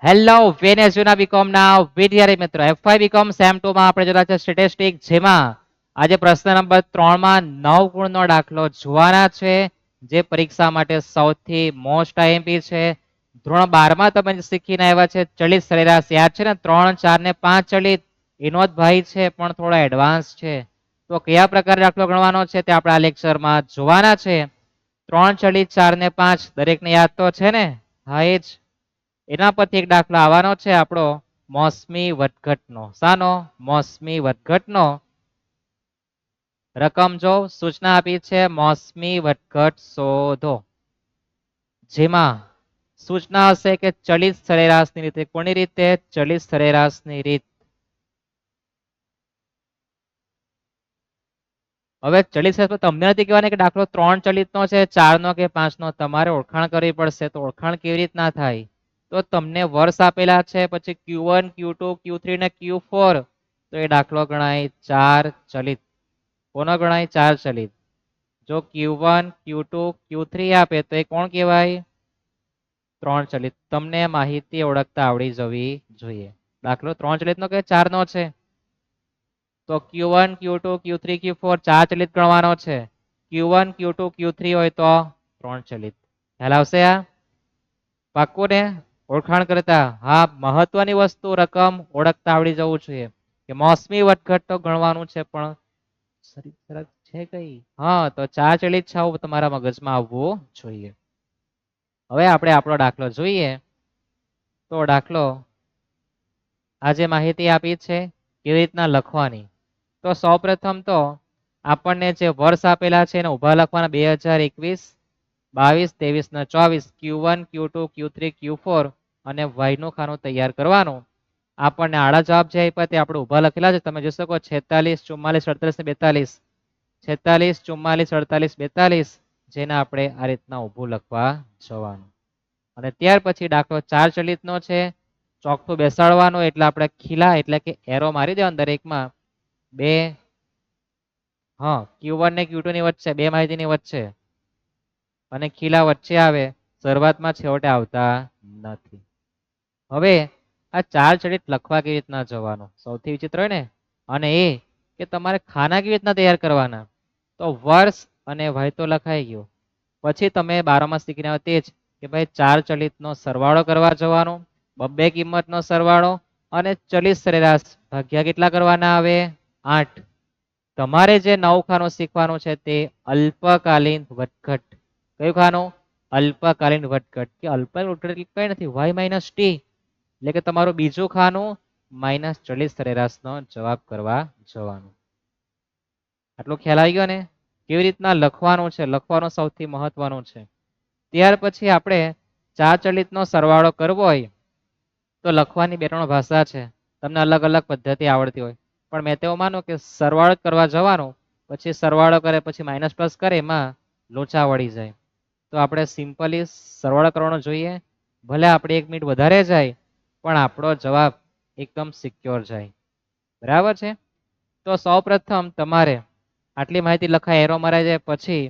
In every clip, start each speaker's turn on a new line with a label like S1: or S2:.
S1: Hello Venezuela BCom ના વિદ્યાર્થી મિત્રો એફ5 બીકોમ સેમ 2 માં આપણે જોતા છે સ્ટેટિસ્ટિક, જેમાં આજે પ્રશ્ન નંબર 3 માં 9 ગુણનો દાખલો જોવાના છે, જે પરીક્ષા માટે સૌથી મોસ્ટ આઈએમપી છે. ધોરણ 12 માં તમે શીખીને આવ્યા છે ચલિત સરેરાશ, યાદ છે ને? 3, 4 ને 5 ચલિત એનો જ ભાઈ છે, પણ થોડો એડવાન્સ છે. તો કયા પ્રકાર દાખલો ગણવાનો છે તે આપણે આ લેક્ચરમાં જોવાના છે. 3 ચલિત, 4 ને 5 દરેકને યાદ તો છે ને? હા, એ જ. એના પરથી એક દાખલો આવવાનો છે આપણો મોસમી વધઘટનો. શાનો? મોસમી વધઘટનો. રકમ જો સૂચના આપી છે મોસમી વધઘટ શોધો, જેમાં સૂચના હશે કે ચલિત સરેરાશની રીતે. કોની રીતે? ચલિત સરેરાશની રીત. હવે ચલિત સરેરાશ તમને નથી કહેવાની કે દાખલો 3 ચલિતનો છે, 4 નો કે 5 નો. તમારે ઓળખાણ કરવી પડશે. તો ઓળખાણ કેવી રીતના થાય? તો તમને વર્ષ આપેલા છે, પછી Q1 Q2 Q3 ને Q4, તો એ દાખલો ગણાય 4 ચલિત. કોનો ગણાય? 4 ચલિત. જો Q1 Q2 Q3 આપે તો એ કોણ કહેવાય? 3 ચલિત. તમને માહિતી ઓળખતા આવડી જવી જોઈએ. દાખલો 3 ચલિત નો કે 4 નો છે? તો Q1 Q2 Q3 Q4 4 ચલિત ગણવાનો છે. Q1 Q2 Q3 હોય તો 3 ચલિત. ખ્યાલ આવશે? આ પાક્કું ને? ઓળખાણ કરતા, હા, મહત્વની વસ્તુ રકમ ઓળખતા આવડી જવું જોઈએ. કે મોસમી વધઘટ તો ગણવાનું છે, પણ છે કઈ? હા, તો 4 ચલિત છે આવું તમારા મગજમાં આવવું જોઈએ. હવે આપણે આપણો દાખલો જોઈએ. તો દાખલો આજે માહિતી આપી છે કેવી રીતના લખવાની. તો સૌપ્રથમ તો આપણને જે વર્ષ આપેલા છે એને ઉભા લખવાના 2021, 22, 23 ને 24. Q1 Q2 Q3 Q4 અને y નું ખાનું તૈયાર કરવાનું. આપણને આડા જવાબ જે આપ્યા તે આપણે ઉભા લખેલા છે. તમે જોઈ શકો 46, 44, 48 ને 42. 46, 44, 48, 42, જેને આપણે આ રીતના ઊભું લખવા જવાનું. અને ત્યાર પછી દાખલો 4 ચલિત નો છે. ચોકઠું બેસાડવાનું, એટલે આપણે ખીલા એટલે કે એરો મારી દેવાનું દરેકમાં. બે, હા, Q1 ને Q2 ની વચ્ચે, બે માહિતીની વચ્ચે, અને ખીલા વચ્ચે આવે, શરૂઆતમાં છેવટે આવતા નથી. હવે આ 4 ચલિત લખવા કેવી રીતના જવાનું? સૌથી વિચિત્ર હોય ને. અને એ કે તમારે ખાના કેવી રીતના તૈયાર કરવાના? તો વર્ષ અને વય તો લખાઈ ગયું. પછી તમે 12 માં શીખીને આવ્યા તે જ કે ભાઈ 4 ચલિતનો સરવાળો કરવા જવાનો, બબ્બે કિંમતનો સરવાળો, અને ચલિત સરેરાશ ભાગ્યા કેટલા કરવાના આવે? 8. તમારે જે નવું ખાનું શીખવાનું છે તે અલ્પકાલીન વધઘટ. કયું ખાનું? અલ્પકાલીન વધઘટ. કે અલ્પકાલીન વધઘટ એટલે કઈ નથી, y માઇનસ ટી. એટલે કે તમારું બીજું ખાનું માઇનસ ચલિત સરેરાશનો જવાબ કરવા જવાનું. આટલો ખ્યાલ આવી ગયો ને? કેવી રીતના લખવાનું છે, લખવાનું સૌથી મહત્વનું છે. ત્યાર પછી આપણે 4 ચલિતનો સરવાળો કરવો હોય તો લખવાની 2-3 ભાષા છે. તમને અલગ અલગ પદ્ધતિ આવડતી હોય, પણ મેં તો માનું કે સરવાળો કરવા જવાનું, પછી સરવાળો કરે પછી માઇનસ પ્લસ કરે, એમાં લોચા વળી જાય. તો આપણે સિમ્પલી સરવાળો કરવાનો જોઈએ. ભલે આપણે 1 મિનિટ વધારે જાય, પણ આપણો જવાબ એકદમ સિક્યોર જાય. બરાબર છે? તો સૌપ્રથમ તમારે આટલી માહિતી લખાય, એરો મરાઈ જાય પછી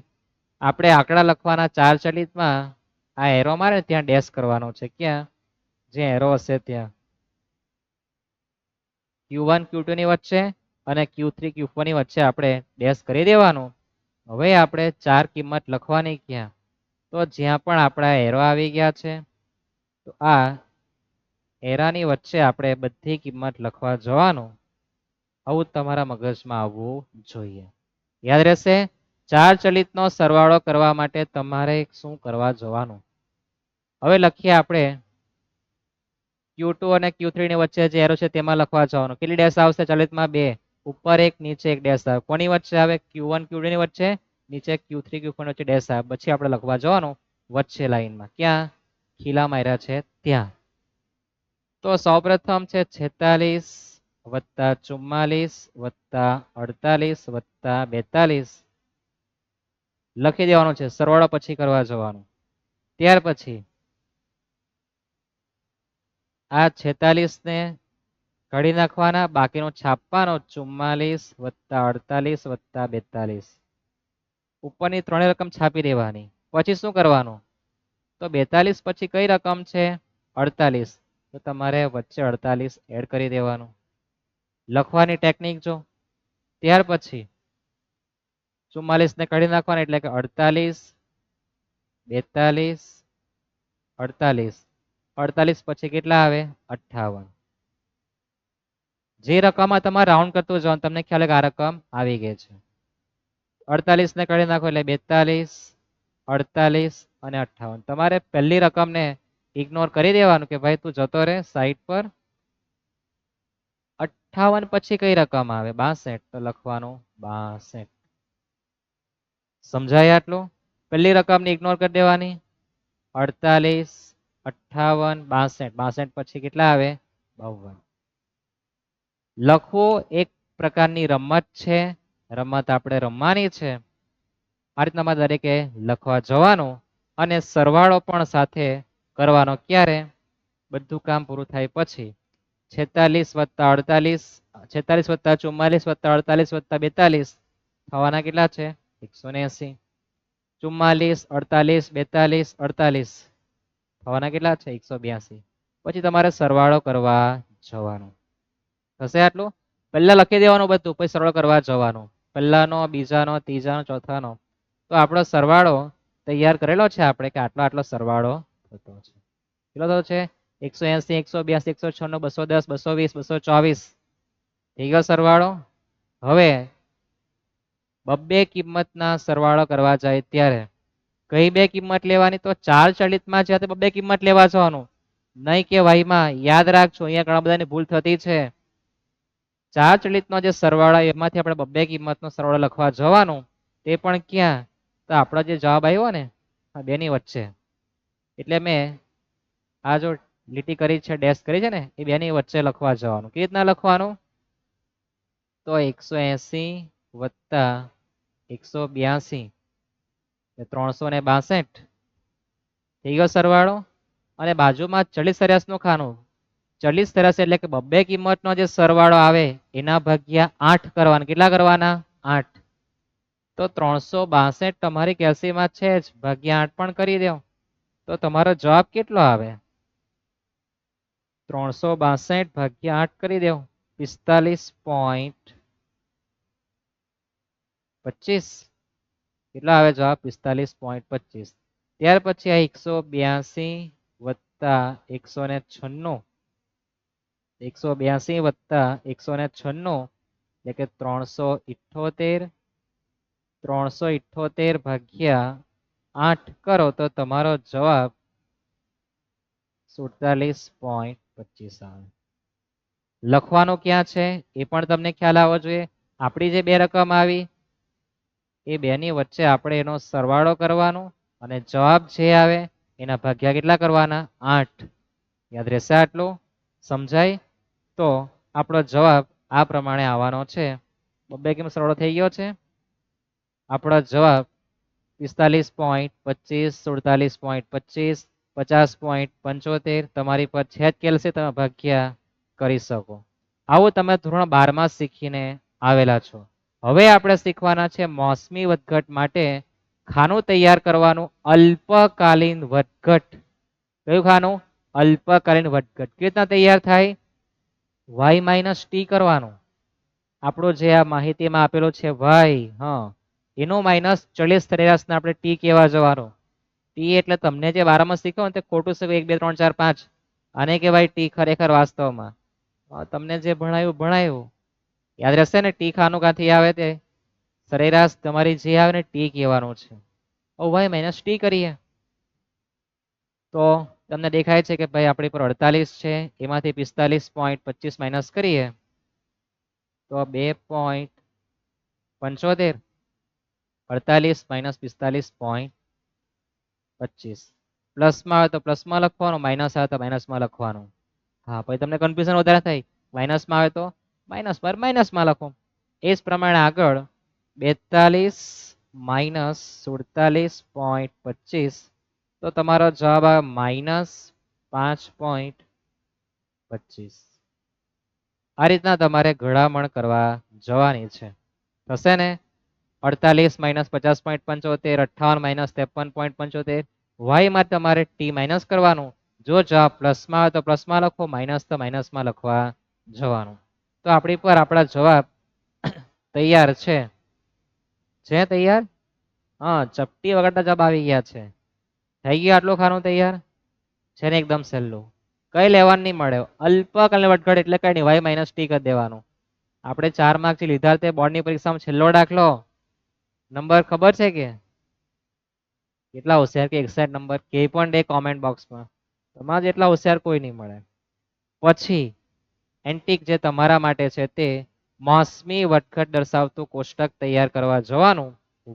S1: આપણે આંકડા લખવાના 4 ચલિતમાં. આ એરો મારે ત્યાં ડેશ કરવાનો છે. ક્યાં? જે એરો હશે ત્યાં. Q1 Q2 ની વચ્ચે અને Q3 Q4 ની વચ્ચે આપણે ડેશ કરી દેવાનું. હવે આપણે 4 કિંમત લખવાની ક્યાં? તો જ્યાં પણ આપણા એરો આવી ગયા છે, તો આ એરાની વચ્ચે આપણે બધી કિંમત લખવા જવાનું. આવું તમારા મગજમાં આવવું જોઈએ. યાદ રહેશે? 4 ચલિતનો સરવાળો કરવા માટે તમારે શું કરવા જવાનું? હવે લખીએ આપણે Q2 અને Q3 ની વચ્ચે જે એરો છે તેમાં લખવા જવાનું. કેટલી ડેશ આવશે ચલિતમાં? 2. ઉપર એક, નીચે એક ડેશ આવે. કોની વચ્ચે આવે? Q1 Q2 ની વચ્ચે, નીચે Q3 Q4 ની વચ્ચે ડેશ આવે. પછી આપણે લખવા જવાનું વચ્ચે લાઈનમાં. ક્યાં? ખીલા માર્યા છે ત્યાં. તો સૌપ્રથમ છે 46 વત્તા 44 વત્તા 48 વત્તા 42. લખી દેવાનું છે. સરવાળો પછી કરવા જવાનું. ત્યાર પછી આ 46 ને કાઢી નાખવાના, બાકીનો છાપવાનો. 44 વત્તા 48 વત્તા 42. ઉપરની ત્રણેય રકમ છાપી દેવાની. પછી શું કરવાનું? તો 42 પછી કઈ રકમ છે? 48. તો તમારે વચ્ચે 48 એડ કરી દેવાનું. લખવાની ટેકનિક જો, ત્યાર પછી 44 ને કાઢી નાખવાના એટલે કે 48, 42, 48, 48 પછી કેટલા આવે? 58. જે રકમમાં તમારે રાઉન્ડ કરતું જવાનું, તમને ખ્યાલ કે આ રકમ આવી ગઈ છે. 48 ને કાઢી નાખો એટલે 42, 48 અને 58. તમારે પહેલી રકમને ઇગ્નોર કરી દેવાનું કે ભાઈ તું જતો રહે સાઈડ પર. 58 પછી કઈ રકમ આવે? 62. તો લખવાનું 62. સમજાય આટલું? પહેલી રકમને ઇગ્નોર કરી દેવાની. 48, 58, 62. 62 પછી કેટલા આવે? 52. લખવું એક પ્રકારની રમત છે. રમત આપણે રમવાની છે. આ રીતના દરેકે લખવા જવાનું અને સરવાળો પણ સાથે કરવાનો. ક્યારે? બધું કામ પૂરું થાય પછી. 46 વત્તા 48, 46 વત્તા 44 વત્તા 48 વત્તા 42 થવાના કેટલા છે? 180. 44, 48, 42, 48 થવાના કેટલા છે? 182. પછી તમારે સરવાળો કરવા જવાનું. થશે આટલું? પહેલા લખી દેવાનું બધું, પછી સરવાળો કરવા જવાનું. પહેલાનો, બીજાનો, ત્રીજાનો, ચોથાનો. તો આપણો સરવાળો તૈયાર કરેલો છે આપણે કે આટલો આટલો સરવાળો થતો છે. કેટલો થતો છે? 180, 182, 196, 210, 220, 224 થઈ ગયો સરવાળો. હવે બબ્બે કિંમતના સરવાળો કરવા જાય ત્યારે કઈ બે કિંમત લેવાની? તો 4 ચલિતમાં છે બબ્બે કિંમત લેવા જવાનું. નહીં કે વાયમાં. યાદ રાખજો, અહીંયા ઘણા બધાની ભૂલ થતી છે. 4 ચલિતનો જે સરવાળો એમાંથી આપણે બબ્બે કિંમતનો સરવાળો લખવા જવાનું. તે પણ ક્યાં? તો આપણો જે જવાબ આવ્યો ને આ બેની વચ્ચે. એટલે મેં આ જો લીટી કરી છે, ડેશ કરી છે ને, એ બેની વચ્ચે લખવા જવાનું. કેવી રીતના લખવાનું? તો 180 વત્તા 182 362 થઈ ગયો સરવાળો. અને બાજુમાં 40 સરેરાશનું ખાનું. 40 સરેરાશ એટલે કે બબ્બે કિંમતનો જે સરવાળો આવે એના ભાગ્યા 8 કરવાના. કેટલા કરવાના? 8. તો 362 તમારી કેલ્સીમાં છે જ, ભાગ્યા 8 પણ કરી દો તો તમારો જવાબ કેટલો આવે? 362 ભાગ્યા 8 કરી દો 45.25. કેટલા આવે જવાબ? 45.25. ત્યાર પછી આ 182 વત્તા 196, 182 વત્તા 196 એટલે કે 378. 378 ભાગ્યા 8 કરો તો તમારો જવાબ 47.25 આવે. લખવાનું ક્યાં છે એ પણ તમને ખ્યાલ આવવો જોઈએ. આપણી જે બે રકમ આવી એ બેની વચ્ચે આપણે એનો સરવાળો કરવાનો અને જવાબ જે આવે એના ભાગ્યા કેટલા કરવાના? 8. યાદ રહેશે આટલું? સમજાય? તો આપણો જવાબ આ પ્રમાણે આવવાનો છે. બબ્બે કિંમત સરવાળો થઈ ગયો છે. આપણો જવાબ 45.25, 47.25, 50.75 તમારી પર છે જ કેલ્સી, તમે ભાગ્યા કરી શકો. આવું તમે ધોરણ 12માં શીખીને આવેલા છો. હવે આપણે શીખવાના છે મોસમી વધઘટ માટે ખાનું તૈયાર કરવાનું. અલ્પકાલીન વધઘટ. કયું ખાનું? અલ્પકાલીન વધઘટ. કેવી રીતના તૈયાર થાય? y - t કરવાનું. આપણો જે આ માહિતીમાં આપેલો છે y, એનો માઇનસ 40 સરેરાશને આપણે ટી કહેવા જવાનું. ટી એટલે તમને જે 12માં શીખો ને તે ખોટું છે 1 2 3 4 5. આને કહેવાય ટી ખરેખર વાસ્તવમાં. તમને જે ભણાયું યાદ રહેશે ને? ટી ખાનું ક્યાંથી આવે? તે સરેરાશ તમારી જે આવે ને ટી કહેવાનું છે. y - t કરીએ તો તમને દેખાય છે કે ભાઈ આપણી પર 48 છે, એમાંથી 45.25 માઇનસ કરીએ તો 2.75. 48 માઇનસ 45.25. પ્લસમાં આવે તો પ્લસમાં લખવાનું, માઇનસ આવે તો માઇનસમાં લખવાનું. હા, પછી તમને કન્ફ્યુઝન વધારે થાય. માઇનસમાં આવે તો માઇનસમાં લખો. એ જ પ્રમાણે આગળ 42 માઇનસ 47.25 તો તમારો જવાબ આવે -5.25. આ રીતના તમારે ઘડામણ કરવા જવાની છે. થશે ને? 48 માઇનસ 50.75, 58 માઇનસ 53.75. y માં તમારે t માઇનસ કરવાનું. જો જવાબ પ્લસમાં આવે તો પ્લસમાં લખો, માઇનસ તો માઇનસમાં લખવા જવાનું. તો આપણી પર આપણા જવાબ તૈયાર છે. છે તૈયાર? હા, ચપટી વગરના જવાબ આવી ગયા છે. થઈ ગયું આટલું ખાનું તૈયાર છે ને? એકદમ સહેલું, કઈ લેવાનું નહીં મળે. અલ્પકાલીન વધઘટ એટલે કઈ નહીં, વાય માઇનસ ટી કરી દેવાનું. આપણે 4 માર્ક થી લીધા તે બોર્ડની પરીક્ષામાં છેલ્લો દાખલો નંબર ખબર છે કે કેટલા હોશિયાર કે એક્ઝેક્ટ નંબર કે પણ દે કોમેન્ટ બોક્સમાં. તમારા જેટલા હોશિયાર કોઈ નહીં મળે. પછી એન્ટિક જે તમારા માટે છે તે મોસમી વધઘટ દર્શાવતું કોષ્ટક તૈયાર કરવા જવાનું.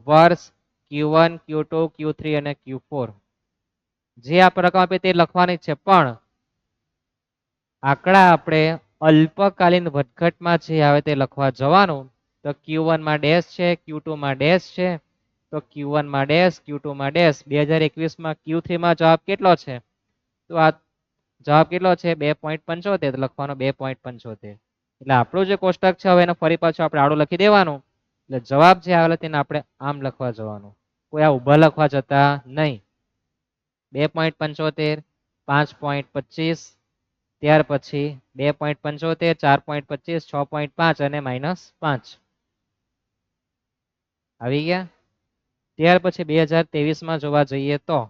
S1: વર્ષ Q1 Q2 Q3 અને Q4 જે આ રકમ આપે તે લખવાની છે, પણ આંકડા આપણે અલ્પકાલીન વધઘટમાં જે આવે તે લખવા જવાનું. તો Q1 માં ડેશ છે, Q2 માં ડેશ છે, તો Q1 માં ડેશ, Q2 માં ડેશ. 2021 માં Q3 માં જવાબ કેટલો છે? તો આ જવાબ કેટલો છે? 2.75. લખવાનો 2.75. એટલે આપણું જે કોષ્ટક છે હવે એને ફરી પાછું આપણે આડું લખી દેવાનું. એટલે જવાબ જે આવેલો તેને આપણે આમ લખવા જવાનું, કોઈ આ ઉભા લખવા જતા નહીં. 2.75, 5.25, ત્યાર પછી 2.75, 4.25, 6.5 અને -5 આવી ગયા. ત્યાર પછી 2023 જોવા જઈએ તો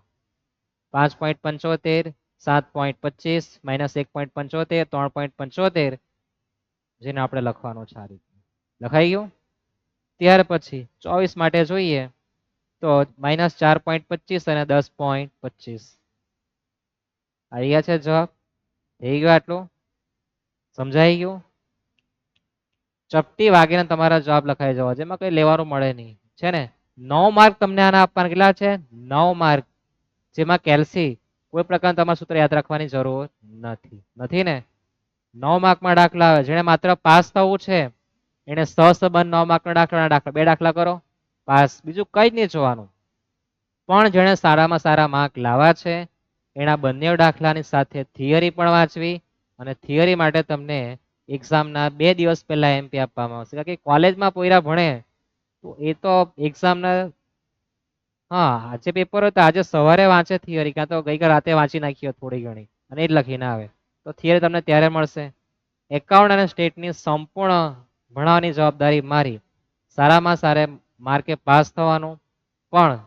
S1: 5.75, 7.25, -1.75, 3.75 જેને આપણે લખવાનું છે આ રીતે. લખાઈ ગયું? ત્યાર પછી 24 માટે જોઈએ તો -4.25 અને 10.25 આવી ગયા છે જવાબ. થઈ ગયો આટલું? સમજાઈ ગયું? ચપટી વાગીને તમારા જવાબ લખાઈ જવા, જેમાં કઈ લેવાનું મળે નહીં, છે ને? 9 માર્ક તમને આના આપવાના. કેટલા છે? 9 માર્ક, જેમાં કેલ્સી કોઈ પ્રકાર તમારે સૂત્ર યાદ રાખવાની જરૂર નથી ને? 9 માર્કમાં દાખલા આવે. જેને માત્ર પાસ થવું છે એને સહસંબંધ 9 માર્કનો દાખલા, બે દાખલા કરો પાસ, બીજું કઈ જ નહીં જોવાનું. પણ જેણે સારામાં સારા માર્ક લાવવા છે એના બંને દાખલાની સાથે થિયરી પણ વાંચવી. અને થિયરી માટે તમને એક્ઝામના 2 દિવસ પહેલા એમપી આપવામાં આવશે. કારણ કે કોલેજમાં પોયરા ભણે તો એ તો એક્ઝામના, હા, આજે પેપર હોય તો આજે સવારે વાંચે થિયરી, કાં તો ગઈકાલ રાતે વાંચી નાખી હોય થોડી ઘણી અને એ જ લખીને આવે. તો થિયરી તમને ત્યારે મળશે. એકાઉન્ટ અને સ્ટેટની સંપૂર્ણ ભણાવવાની જવાબદારી મારી. સારામાં સારા માર્કે પાસ થવાનું, પણ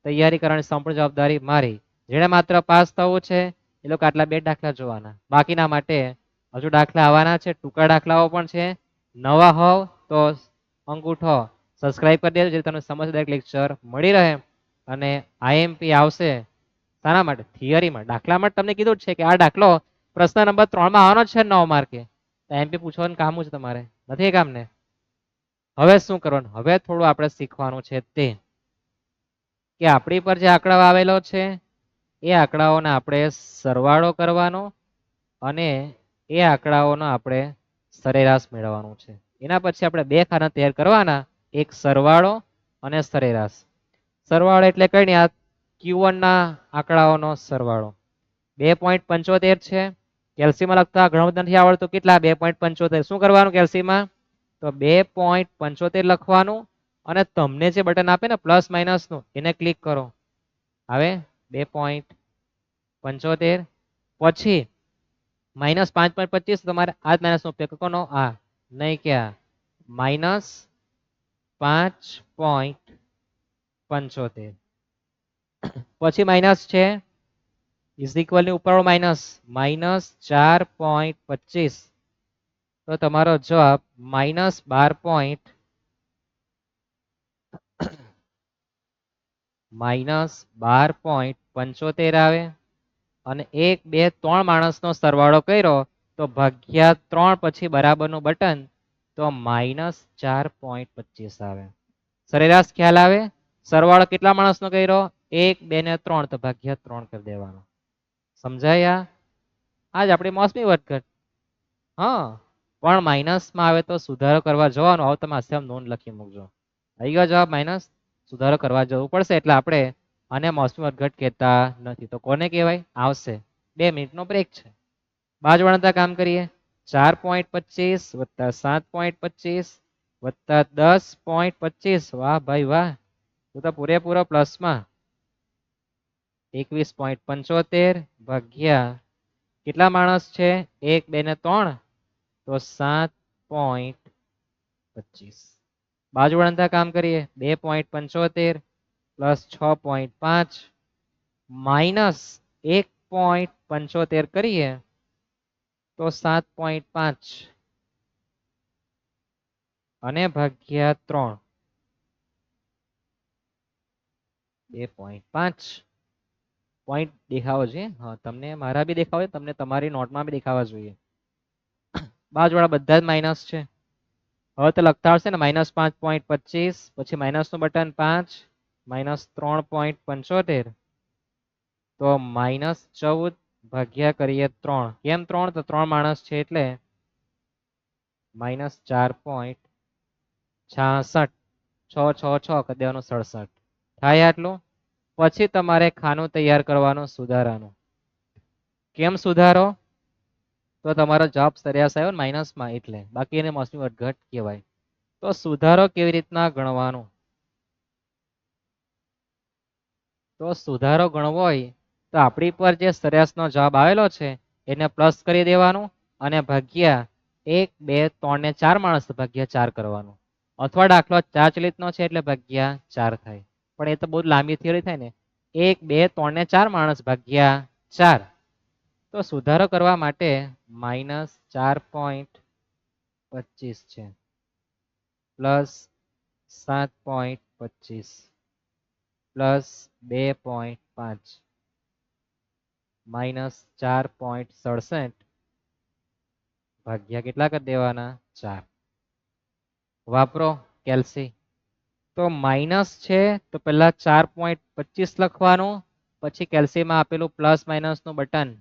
S1: તૈયારી કરવાની સંપૂર્ણ જવાબદારી મારી. જેણે માત્ર પાસ થવું છે એ લોકો આટલા 2 દાખલા જોવાના. બાકીના માટે હજુ દાખલા આવવાના છે, ટૂંકા દાખલાઓ પણ છે. નવા હોવ તો અંગૂઠો સબસ્ક્રાઇબ કરી દેજો, જેથી તમને સમજ દરેક લેક્ચર મળી રહે. અને આઈએમપી આવશે શાના માટે? થિયરીમાં. દાખલામાં તમને કીધું જ છે કે આ દાખલો પ્રશ્ન નંબર 3 માં આવવાનો છે 9 માર્કે. એમપી પૂછવાનું કામ જ તમારે નથી કામ ને. હવે શું કરવાનું? હવે થોડું આપણે શીખવાનું છે તે કે આપણી પર જે આંકડાઓ આવેલો છે એ આંકડાઓને આપણે સરવાળો કરવાનો અને એ આંકડાઓનો આપણે સરેરાશ મેળવવાનું છે. એના પછી આપણે 2 ખાના તૈયાર કરવાના, એક સરવાળો અને સરેરાશ. સરવાળો એટલે કઈ નહીં, આ Q1 ના આંકડાઓનો સરવાળો 2.75 છે. કેલ્સીમાં લખતા ઘણું બધું નથી આવડતું. કેટલા? 2.75. શું કરવાનું કેલ્સીમાં? તો 2.75 લખવાનું અને તમને જે બટન આપે ને પ્લસ માઇનસ નું એને ક્લિક કરો. હવે 2.75 પછી -5.25 તમારે આ જ માઇનસ નો ઉપયોગ કોનો? આ નહીં કે આ -5.75 પછી માઇનસ છે ઇઝ ઇક્વલ ની ઉપર માઇનસ -4.25. તો તમારો જવાબ -12.75 આવે. અને 1 2 3 માણસનો સરવાળો કર્યો તો ભાગ્યા 3 પછી બરાબરનું બટન તો -4.25 આવે. સરેરાશ ખ્યાલ આવે? સરવાળો કેટલા માણસનો કર્યો? 1 2 ને 3, તો ભાગ્યા 3 કરી દેવાનો. સમજાયા? આજ આપણી મોસમી વધઘટ. હા, પણ માઇનસમાં આવે તો સુધારો કરવા જવાનો. આવો તમે આમ નોંધ લખી મૂકજો. આવી ગયો જવાબ માઇનસ? સુધારો કરવા જવું પડશે. એટલે આપણે આને મોસમી વધઘટ કહેતા નથી. તો કોને કહેવાય? આવશે. 2 મિનિટનો બ્રેક છે. બાજુવાળા કામ કરીએ. 4.25 વત્તા 7.25 વત્તા 10.25. વાહ ભાઈ વાહ, તું તો પૂરેપૂરો પ્લસમાં. 21.75 ભાગ્યા કેટલા માણસ છે 1 2 ને 3 તો 7.25 બાજુ વળાંકના કામ કરીએ 2.75 પ્લસ 6.5 માઇનસ 1.75 કરીએ તો 7.5 અને ભાગ્યા 3 2.5 પોઈન્ટ દેખાવો જોઈએ હા તમને મારા બી દેખાવે તમને તમારી નોટમાં બી દેખાવા જોઈએ બાજુવાળા બધા જ માઇનસ છે હવે તો લખતા આવશે ને -5.25 પછી માઇનસ નું બટન 5 -3.75 તો -14 ભાગ્યા કરીએ 3 કેમ 3 તો 3 માણસ છે એટલે -4.66 6 6 6 કરી દેવાનું 67 થાય આટલું પછી તમારે ખાનું તૈયાર કરવાનું સુધારાનું કેમ સુધારો તો તમારો જવાબ સરેરાશ આવ્યો માઇનસમાં એટલે બાકી એને મોસમી વધઘટ કહેવાય તો સુધારો કેવી રીતના ગણવાનો તો સુધારો ગણવો હોય તો આપણી પર જે સરેરાશનો જવાબ આવેલો છે એને પ્લસ કરી દેવાનું અને ભાગ્યા 1 2 3 ને 4 માણસ ભાગ્યા 4 કરવાનું અથવા દાખલો 4 ચલિતનો છે એટલે ભાગ્યા 4 થાય પણ એ તો બહુ લાંબી થિયરી થાય ને 1 2 3 ને 4 માણસ ભાગ્યા 4 તો સુધારો કરવા માટે -4.25 છે પ્લસ 7.25 પ્લસ 2.5 -4.67 ભાગ્યા કેટલા કરી દેવાના 4 વાપરો કેલ્સી તો માઇનસ છે તો પહેલા 4.25 લખવાનું પછી કેલ્સીમાં આપેલું પ્લસ માઇનસ નું બટન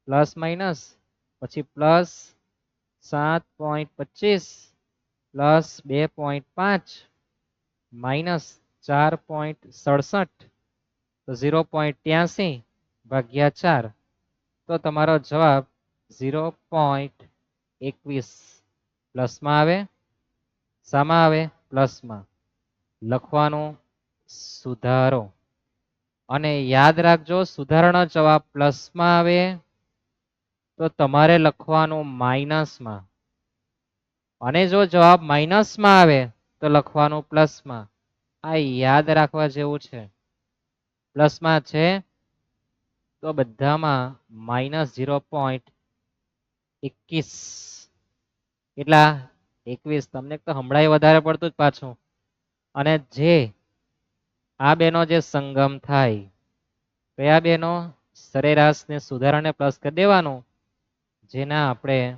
S1: પ્લસ માઇનસ પછી પ્લસ 7.25 પ્લસ 2.5 માઇનસ 4.67 તો 0.83 ભાગ્યા 4 તો તમારો જવાબ 0.21 પ્લસમાં આવે સામા આવે પ્લસમાં લખવાનું સુધારો અને યાદ રાખજો સુધારાનો જવાબ પ્લસમાં આવે તો તમારે લખવાનું માઇનસમાં અને જો જવાબ માઇનસમાં આવે તો લખવાનું પ્લસમાં આ યાદ રાખવા જેવું છે પ્લસમાં છે તો બધામાં -0.21 એટલા 21 તમને તો હમણાં વધારે પડતું જ પાછું અને જે આ બેનો જે સંગમ થાય કયા બેનો સરેરાશ ને સુધારાને પ્લસ કરી દેવાનું જેના આપણે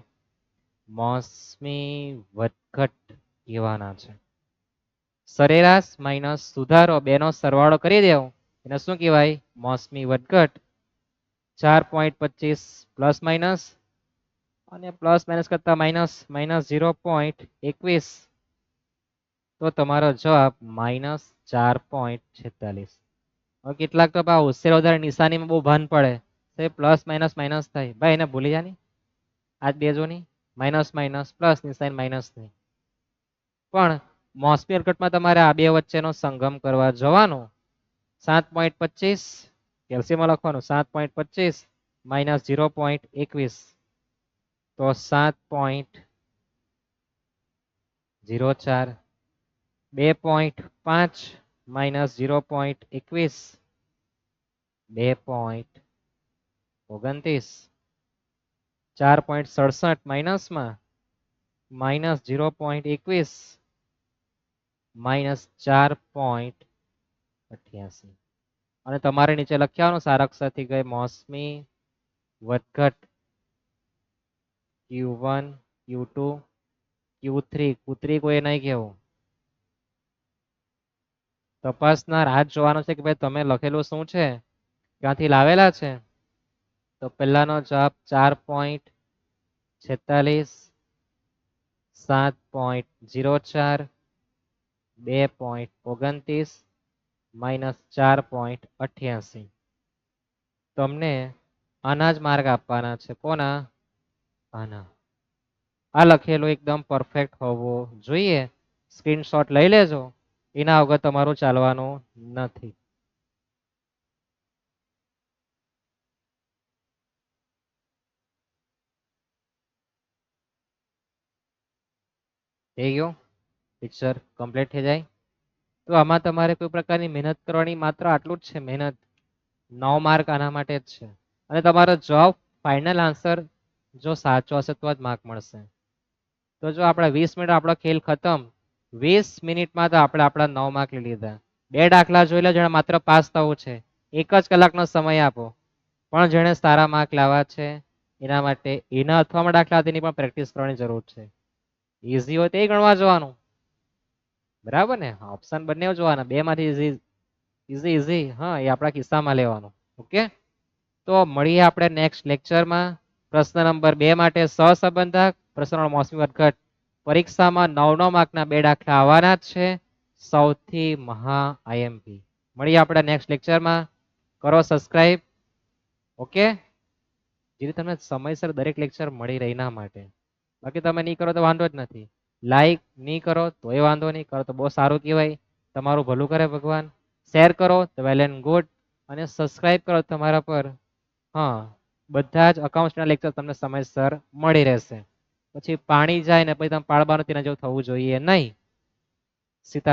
S1: મોસમી વધઘટ કહેવાના છે સરેરાશ માઇનસ સુધારો બેનો સરવાળો કરી દેવો એને શું કહેવાય મોસમી વધઘટ 4.25 પ્લસ માઇનસ અને પ્લસ માઇનસ કરતા માઇનસ -0.21 તો તમારો જવાબ -4.46 હવે કેટલાક તો હોશિયાર વધારે નિશાનીમાં બહુ ભાન પડે તો પ્લસ માઇનસ માઇનસ થાય ભાઈ એને ભૂલી જાની આજ બે જોની માઇનસ માઇનસ પ્લસ નિશાની માઇનસ નહીં પણ મોસમી વધઘટમાં તમારે આ બે વચ્ચેનો સંગમ કરવા જવાનું 7.25 કેલ્સીમાં લખવાનું 7.25 -0.21 તો 7.04 2.5 -0.21 2.29 4.67 માઇનસમાં -0.21 -4.88 અને તમારે નીચે લખ્યાનું સારા અક્ષરથી ગઈ મોસમી વધઘટ Q1 Q2 Q3 Q3 કોઈ નહીં કેવું તપાસનાર આ જ જોવાનું છે કે ભાઈ તમે લખેલું શું છે ક્યાંથી લાવેલા છે તો પહેલાનો જવાબ 4.46 7.04 2.29 -4.88 તમને આના જ માર્ક આપવાના છે કોના આના આ લખેલું એકદમ પરફેક્ટ હોવો જોઈએ સ્ક્રીનશોટ લઈ લેજો એના વગર તમારું ચાલવાનું નથી થઈ ગયો, પિક્ચર કમ્પ્લીટ થઈ જાય. તો આમાં તમારે કોઈ પ્રકારની મહેનત કરવાની, માત્ર આટલું જ છે મહેનત. 9 માર્ક આના માટે જ છે. અને તમારો જવાબ ફાઇનલ આન્સર જો સાચો હશે તો જ માર્ક મળશે. તો જો આપણા 20 મિનિટ આપણો ખેલ ખતમ. 20 મિનિટમાં તો આપણે આપણા 9 માર્ક લઈ લીધા. 2 દાખલા જોઈ લો જેણે માત્ર પાસ થવું છે. 1 જ કલાકનો સમય આપો. પણ જેણે સારા માર્ક લાવવા છે એના માટે એના અથવામાં દાખલા તેની પણ પ્રેક્ટિસ કરવાની જરૂર છે. ઈઝી હોય તે ગણવા જવાનું, બરાબર ને? ઓપ્શન બંને જોવાના, બે માંથી ઈઝી ઈઝી હા એ આપણા કિસ્સામાં લેવાનું. ઓકે, તો મળીએ આપણે નેક્સ્ટ લેક્ચરમાં. પ્રશ્ન નંબર 2 માટે સહસંબંધક, પ્રશ્ન મોસમી વધઘટ. પરીક્ષામાં 9 માર્કના 2 દાખલા આવવાના જ છે. સૌથી મહા આઈએમપી. મળીએ આપણે નેક્સ્ટ લેક્ચરમાં. કરો સબસ્ક્રાઇબ. ઓકે, જેથી તમને સમયસર દરેક લેક્ચર મળી રહે એના માટે. બાકી તમે નહીં કરો તો વાંધો જ નથી. લાઈક નહીં કરો તો એ વાંધો નહીં, કરો તો બહુ સારું કહેવાય. તમારું ભલું કરે ભગવાન. શેર કરો તો વેલ એન્ડ ગુડ. અને સબસ્ક્રાઇબ કરો તમારા પર. હા, બધા જ અકાઉન્ટ્સના લેક્ચર તમને સમયસર મળી રહેશે. પછી પાણી જાય ને પછી તમે પાળબાનું તેના જેવું થવું જોઈએ નહીં. સીતા